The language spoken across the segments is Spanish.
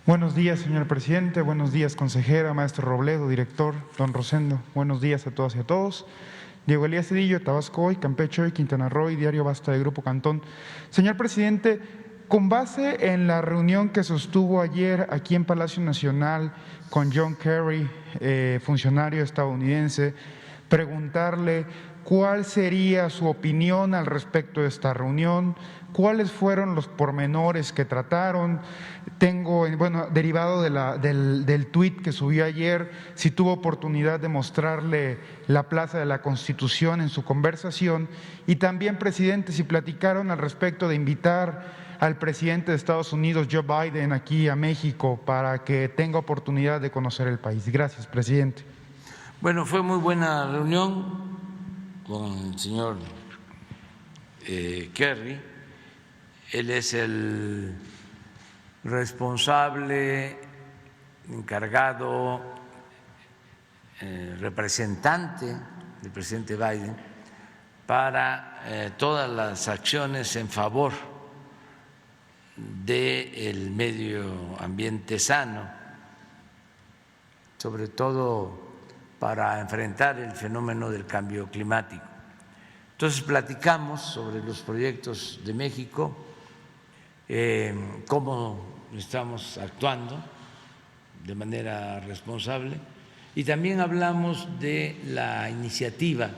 Buenos días, señor presidente. Buenos días, consejera, maestro Robledo, director, don Rosendo. Buenos días a todas y a todos. Diego Elías Cedillo, Tabasco Hoy, Campeche Hoy, Quintana Roo y Diario Basta de Grupo Cantón. Señor presidente, con base en la reunión que sostuvo ayer aquí en Palacio Nacional con John Kerry, funcionario estadounidense, preguntarle cuál sería su opinión al respecto de esta reunión, cuáles fueron los pormenores que trataron. Derivado del tuit que subió ayer, si tuvo oportunidad de mostrarle la Plaza de la Constitución en su conversación, y también, presidente, si platicaron al respecto de invitar al presidente de Estados Unidos, Joe Biden, aquí a México para que tenga oportunidad de conocer el país. Gracias, presidente. Bueno, fue muy buena reunión con el señor Kerry. Él es el responsable, encargado, representante del presidente Biden para todas las acciones en favor del medio ambiente sano, sobre todo para enfrentar el fenómeno del cambio climático. Entonces platicamos sobre los proyectos de México, cómo estamos actuando de manera responsable, y también hablamos de la iniciativa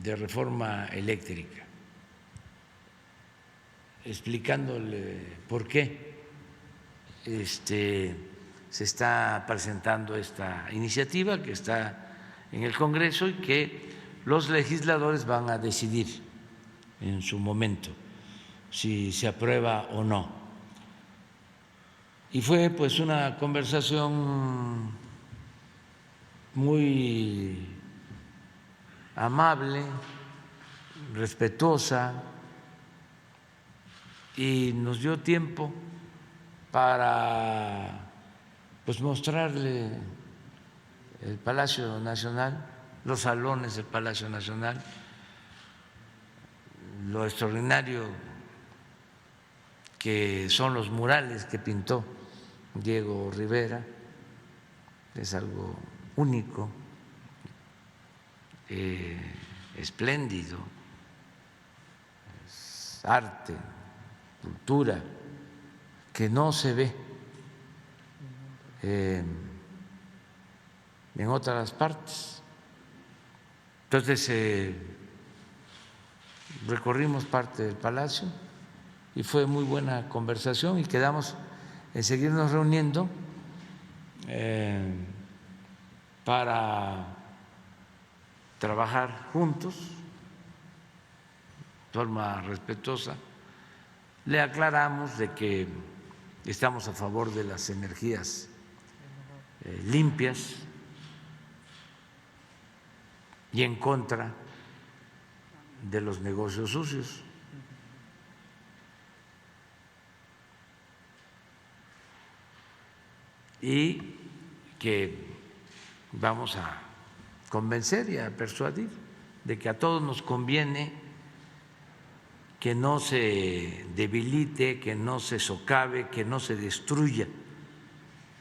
de reforma eléctrica, explicándole por qué se está presentando esta iniciativa que está en el Congreso y que los legisladores van a decidir en su momento si se aprueba o no. Y fue pues una conversación muy amable, respetuosa, y nos dio tiempo para pues mostrarle el Palacio Nacional, los salones del Palacio Nacional, lo extraordinario que son los murales que pintó Diego Rivera, es algo único, espléndido, es arte, cultura, que no se ve en otras partes. Entonces recorrimos parte del palacio y fue muy buena conversación, y quedamos en seguirnos reuniendo para trabajar juntos de forma respetuosa. Le aclaramos de que estamos a favor de las energías limpias y en contra de los negocios sucios. Y que vamos a convencer y a persuadir de que a todos nos conviene que no se debilite, que no se socave, que no se destruya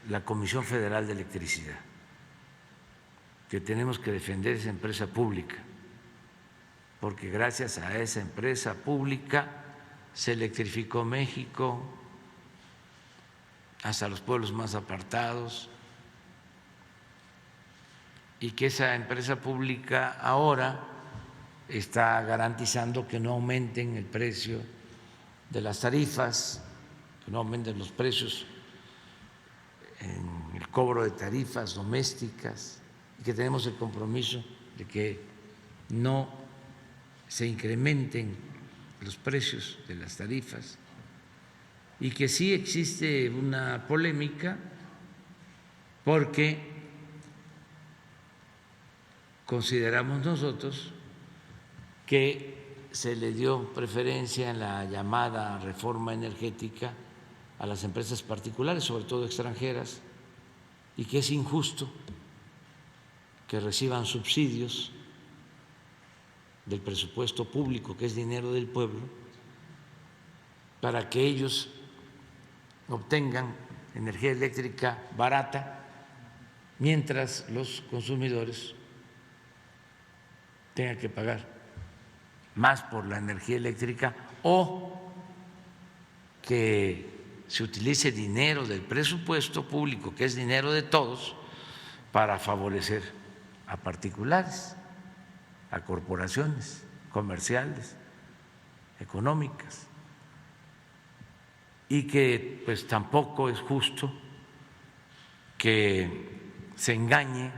la Comisión Federal de Electricidad, que tenemos que defender esa empresa pública, porque gracias a esa empresa pública se electrificó México hasta los pueblos más apartados, y que esa empresa pública ahora está garantizando que no aumenten el precio de las tarifas, que no aumenten los precios en el cobro de tarifas domésticas, y que tenemos el compromiso de que no se incrementen los precios de las tarifas, y que sí existe una polémica porque consideramos nosotros que se le dio preferencia en la llamada reforma energética a las empresas particulares, sobre todo extranjeras, y que es injusto que reciban subsidios del presupuesto público, que es dinero del pueblo, para que ellos obtengan energía eléctrica barata, mientras los consumidores tengan que pagar más por la energía eléctrica, o que se utilice dinero del presupuesto público, que es dinero de todos, para favorecer a particulares, a corporaciones comerciales, económicas, y que pues tampoco es justo que se engañe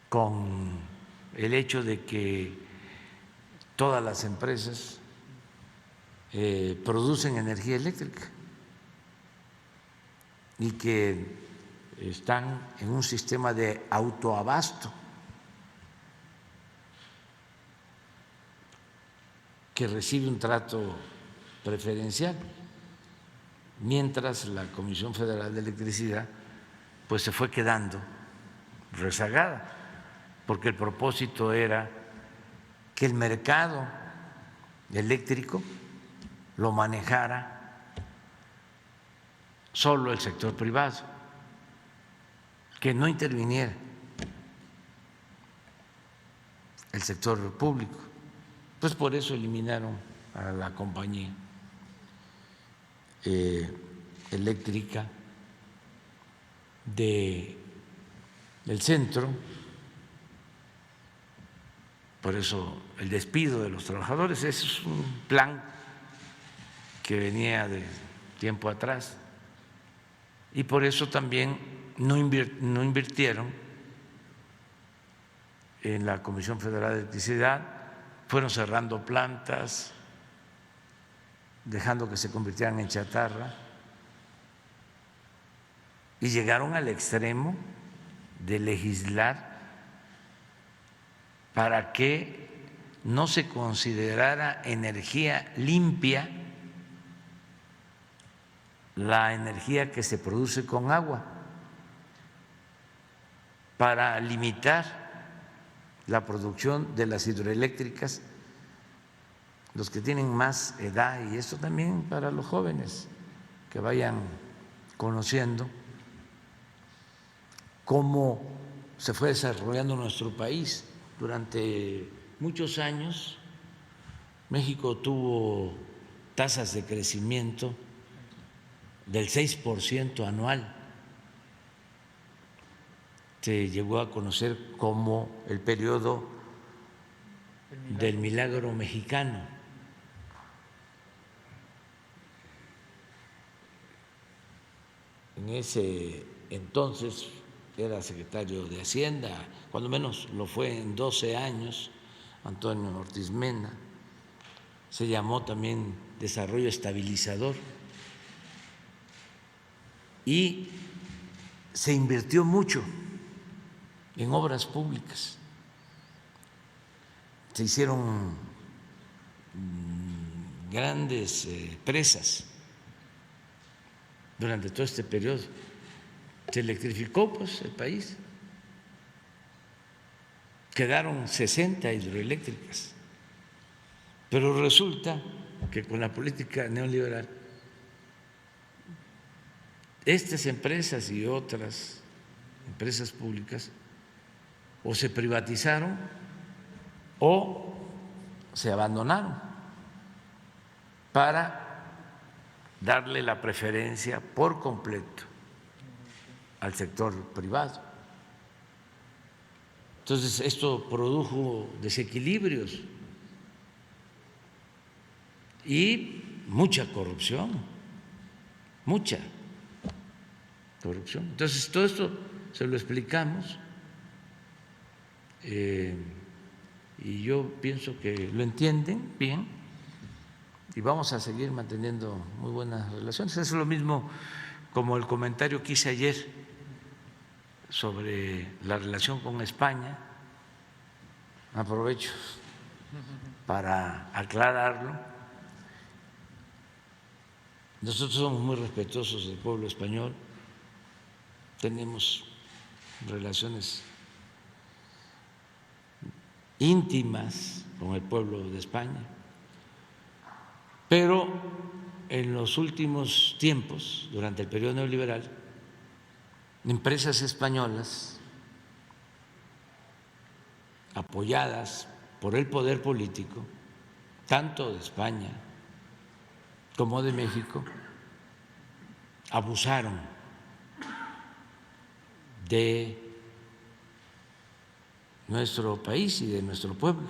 con el hecho de que todas las empresas producen energía eléctrica y que están en un sistema de autoabasto que recibe un trato preferencial, mientras la Comisión Federal de Electricidad pues se fue quedando rezagada, porque el propósito era que el mercado eléctrico lo manejara solo el sector privado, que no interviniera el sector público. Pues por eso eliminaron a la compañía eléctrica del centro, por eso el despido de los trabajadores. Ese es un plan que venía de tiempo atrás, y por eso también no invirtieron en la Comisión Federal de Electricidad, fueron cerrando plantas, dejando que se convirtieran en chatarra, y llegaron al extremo de legislar para que no se considerara energía limpia la energía que se produce con agua, para limitar la producción de las hidroeléctricas, los que tienen más edad, y esto también para los jóvenes que vayan conociendo cómo se fue desarrollando nuestro país. Durante muchos años México tuvo tasas de crecimiento del 6% anual. Se llegó a conocer como el periodo del milagro mexicano. En ese entonces era secretario de Hacienda, cuando menos lo fue en 12 años, Antonio Ortiz Mena. Se llamó también desarrollo estabilizador, y se invirtió mucho en obras públicas. Se hicieron grandes presas durante todo este periodo. Se electrificó pues el país. Quedaron 60 hidroeléctricas. Pero resulta que con la política neoliberal, estas empresas y otras empresas públicas o se privatizaron o se abandonaron para darle la preferencia por completo al sector privado. Entonces, esto produjo desequilibrios y mucha corrupción, mucha corrupción. Entonces, todo esto se lo explicamos, y yo pienso que lo entienden bien, y vamos a seguir manteniendo muy buenas relaciones. Es lo mismo como el comentario que hice ayer sobre la relación con España. Aprovecho para aclararlo. Nosotros somos muy respetuosos del pueblo español, tenemos relaciones íntimas con el pueblo de España, pero en los últimos tiempos, durante el periodo neoliberal, empresas españolas apoyadas por el poder político, tanto de España como de México, abusaron de nuestro país y de nuestro pueblo.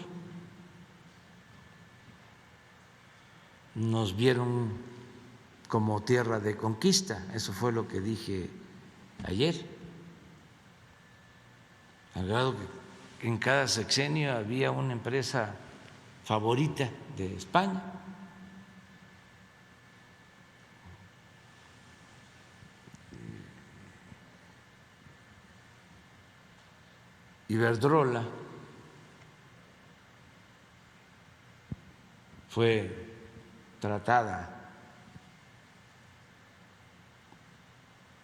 Nos vieron como tierra de conquista, eso fue lo que dije ayer, al grado que en cada sexenio había una empresa favorita de España. Iberdrola fue tratada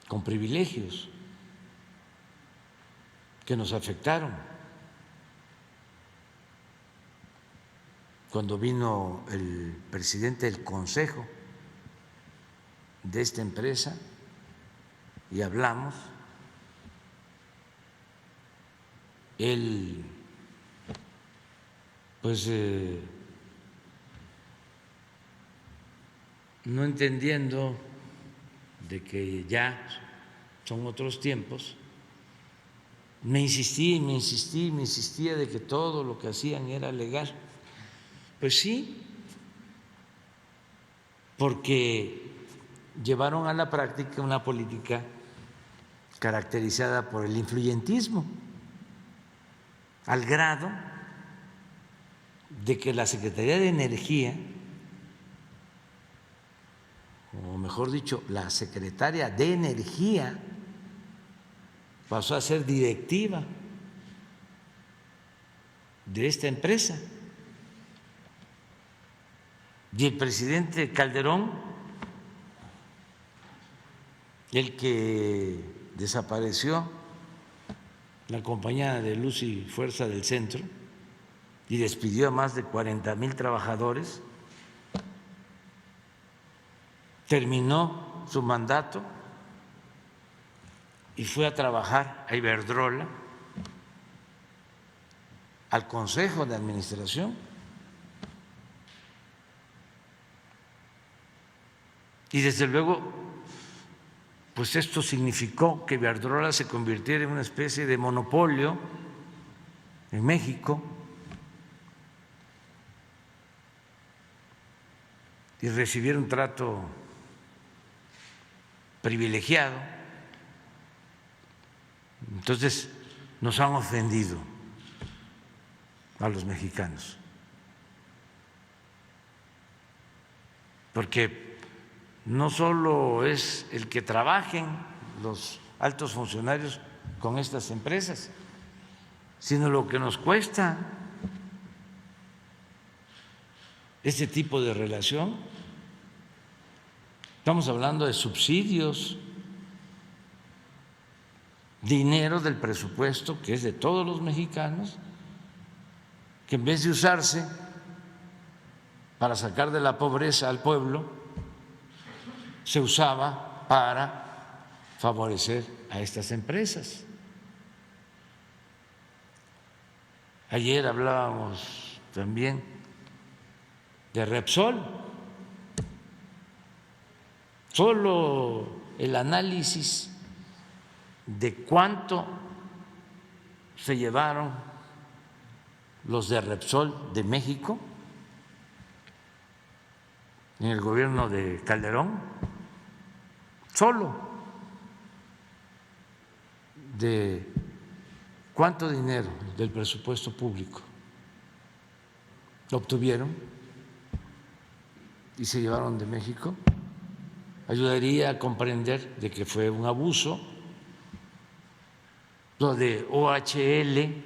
con privilegios que nos afectaron. Cuando vino el presidente del consejo de esta empresa y hablamos, él pues no entendiendo de que ya son otros tiempos, me insistía de que todo lo que hacían era legal. Pues sí, porque llevaron a la práctica una política caracterizada por el influyentismo, al grado de que la Secretaría de Energía, o mejor dicho, la secretaria de Energía, pasó a ser directiva de esta empresa. Y el presidente Calderón, el que desapareció la compañía de Luz y Fuerza del Centro y despidió a más de 40,000 trabajadores, terminó su mandato y fue a trabajar a Iberdrola, al Consejo de Administración. Y desde luego, pues esto significó que Iberdrola se convirtiera en una especie de monopolio en México y recibiera un trato privilegiado. Entonces nos han ofendido a los mexicanos, porque no solo es el que trabajen los altos funcionarios con estas empresas, sino lo que nos cuesta este tipo de relación. Estamos hablando de subsidios, dinero del presupuesto que es de todos los mexicanos, que en vez de usarse para sacar de la pobreza al pueblo, se usaba para favorecer a estas empresas. Ayer hablábamos también de Repsol. Solo el análisis de cuánto se llevaron los de Repsol de México en el gobierno de Calderón, solo de cuánto dinero del presupuesto público obtuvieron y se llevaron de México, ayudaría a comprender de que fue un abuso. Lo de OHL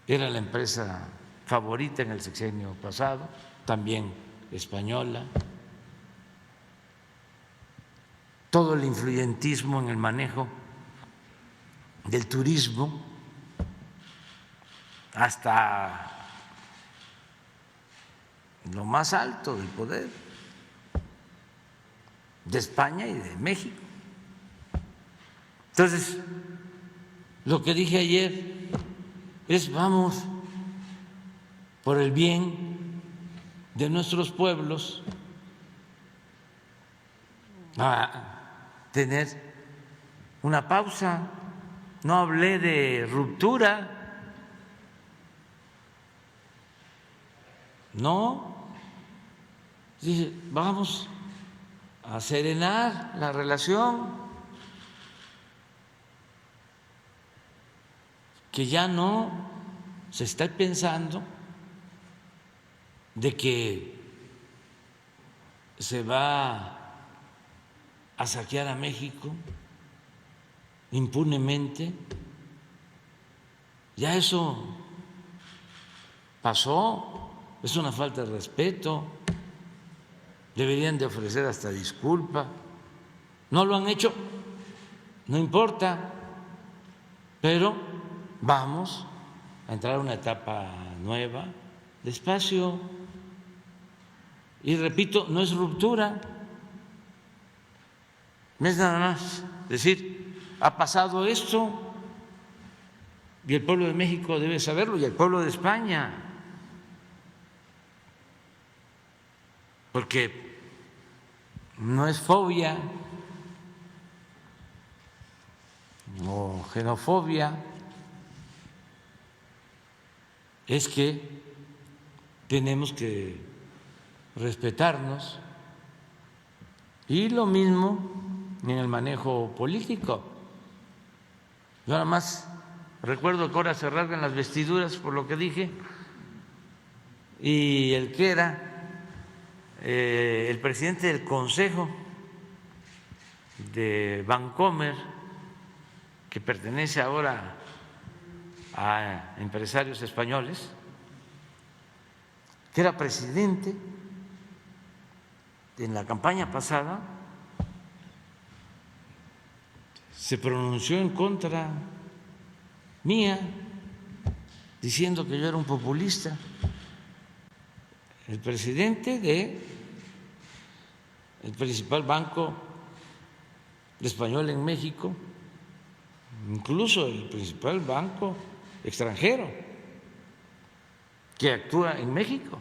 era la empresa favorita en el sexenio pasado, también española. Todo el influyentismo en el manejo del turismo, hasta lo más alto del poder de España y de México. Entonces, lo que dije ayer es vamos por el bien de nuestros pueblos a tener una pausa. No hablé de ruptura, no, dije vamos a serenar la relación, que ya no se está pensando de que se va a saquear a México impunemente. Ya eso pasó, es una falta de respeto, deberían de ofrecer hasta disculpa. No lo han hecho, no importa, pero vamos a entrar a una etapa nueva, despacio. Y repito, no es ruptura, no es nada más decir, ha pasado esto y el pueblo de México debe saberlo, y el pueblo de España, porque no es fobia o xenofobia, es que tenemos que respetarnos, y lo mismo en el manejo político. Yo nada más recuerdo que ahora se rasgan las vestiduras por lo que dije, y el que era el presidente del Consejo de Bancomer, que pertenece ahora a empresarios españoles, que era presidente en la campaña pasada, se pronunció en contra mía, diciendo que yo era un populista. El presidente del principal banco español en México, incluso el principal banco extranjero que actúa en México.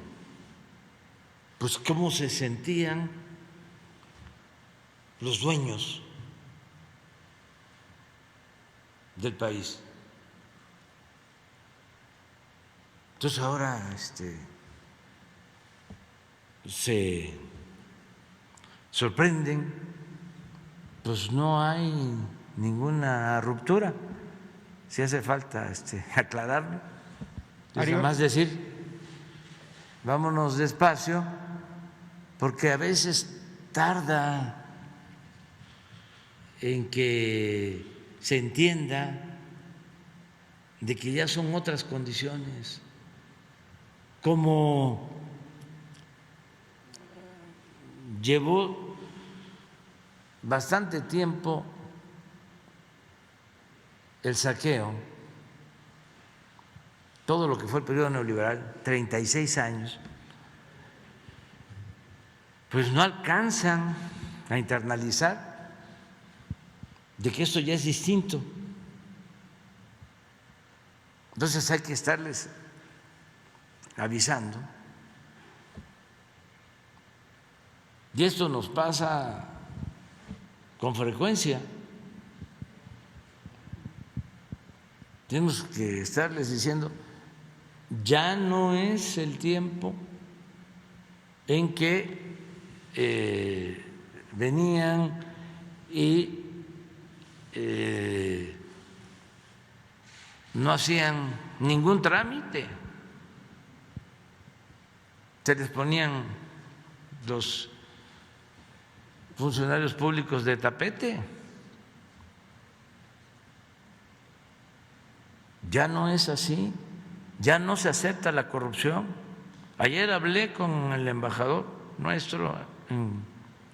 Pues cómo se sentían los dueños del país. Entonces ahora se sorprenden, pues no hay ninguna ruptura. Si hace falta aclararlo, es nada más decir vámonos despacio, porque a veces tarda en que se entienda de que ya son otras condiciones, como llevó bastante tiempo el saqueo, todo lo que fue el periodo neoliberal, 36 años, pues no alcanzan a internalizar de que esto ya es distinto. Entonces hay que estarles avisando. Y esto nos pasa con frecuencia. Tenemos que estarles diciendo, ya no es el tiempo en que venían y no hacían ningún trámite, se les ponían los funcionarios públicos de tapete. Ya no es así, ya no se acepta la corrupción. Ayer hablé con el embajador nuestro en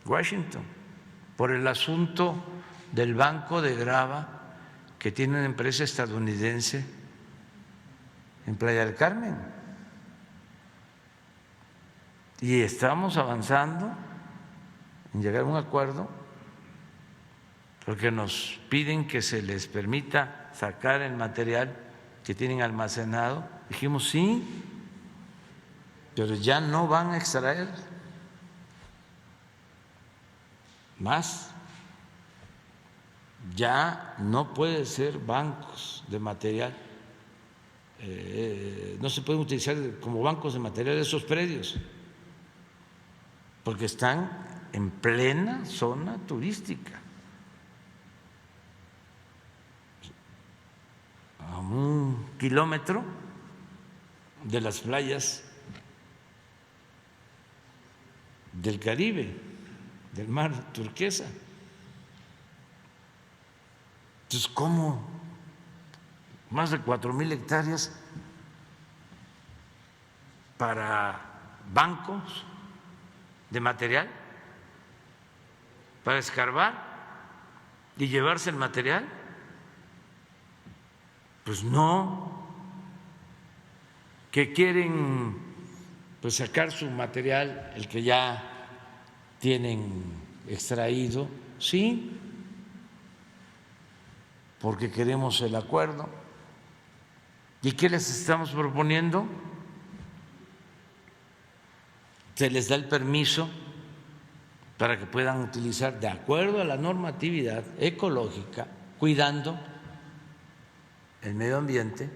Washington por el asunto del banco de grava que tiene una empresa estadounidense en Playa del Carmen. Y estamos avanzando en llegar a un acuerdo porque nos piden que se les permita sacar el material que tienen almacenado. Dijimos sí, pero ya no van a extraer más. Ya no puede ser bancos de material, no se pueden utilizar como bancos de material esos predios, porque están en plena zona turística, a 1 kilómetro de las playas del Caribe, del mar turquesa. Entonces, ¿cómo más de 4,000 hectáreas para bancos de material, para escarbar y llevarse el material? Pues no, que quieren pues sacar su material, el que ya tienen extraído, sí, porque queremos el acuerdo. ¿Y qué les estamos proponiendo? Se les da el permiso para que puedan utilizar de acuerdo a la normatividad ecológica, cuidando el medio ambiente,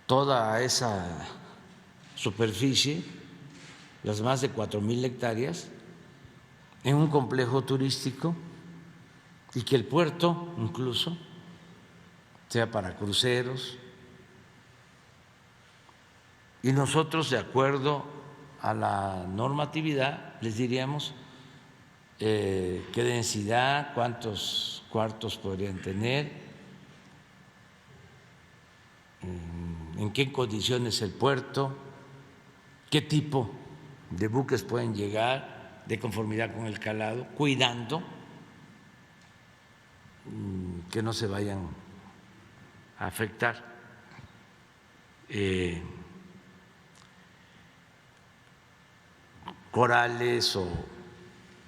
toda esa superficie, las más de 4,000 hectáreas, en un complejo turístico, y que el puerto incluso sea para cruceros. Y nosotros, de acuerdo a la normatividad, les diríamos qué densidad, cuántos cuartos podrían tener, en qué condiciones el puerto, qué tipo de buques pueden llegar de conformidad con el calado, cuidando que no se vayan a afectar corales o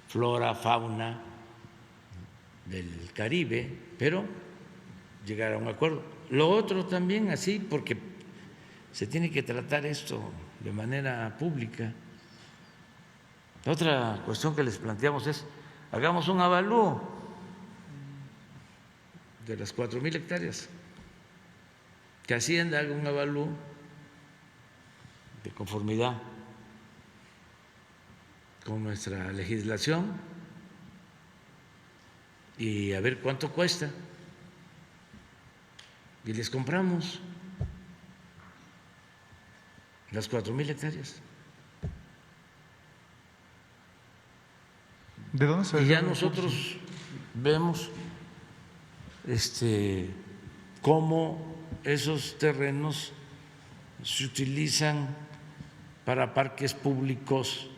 flora, fauna del Caribe, pero llegar a un acuerdo. Lo otro también así, porque se tiene que tratar esto de manera pública. La otra cuestión que les planteamos es: hagamos un avalúo de las 4,000 hectáreas, que Hacienda haga un avalúo de conformidad con nuestra legislación y a ver cuánto cuesta, y les compramos las 4,000 hectáreas. ¿De dónde se Y ya los recursos? nosotros vemos cómo esos terrenos se utilizan para parques públicos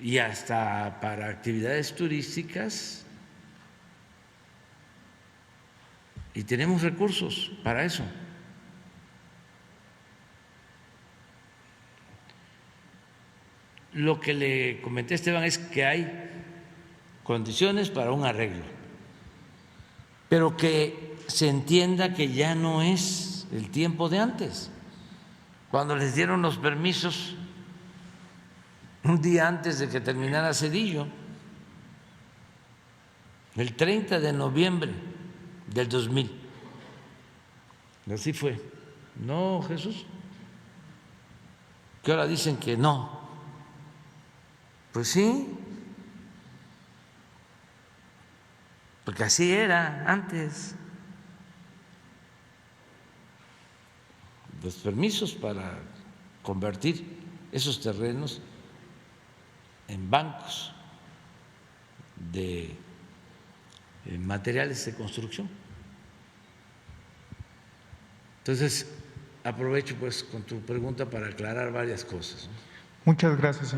y hasta para actividades turísticas, y tenemos recursos para eso. Lo que le comenté a Esteban es que hay condiciones para un arreglo, pero que se entienda que ya no es el tiempo de antes, cuando les dieron los permisos un día antes de que terminara Zedillo, el 30 de noviembre del 2000. Así fue. No, Jesús, que ahora dicen que no. Pues sí, porque así era antes. Los permisos para convertir esos terrenos en bancos de materiales de construcción. Entonces, aprovecho pues con tu pregunta para aclarar varias cosas. Muchas gracias, señor.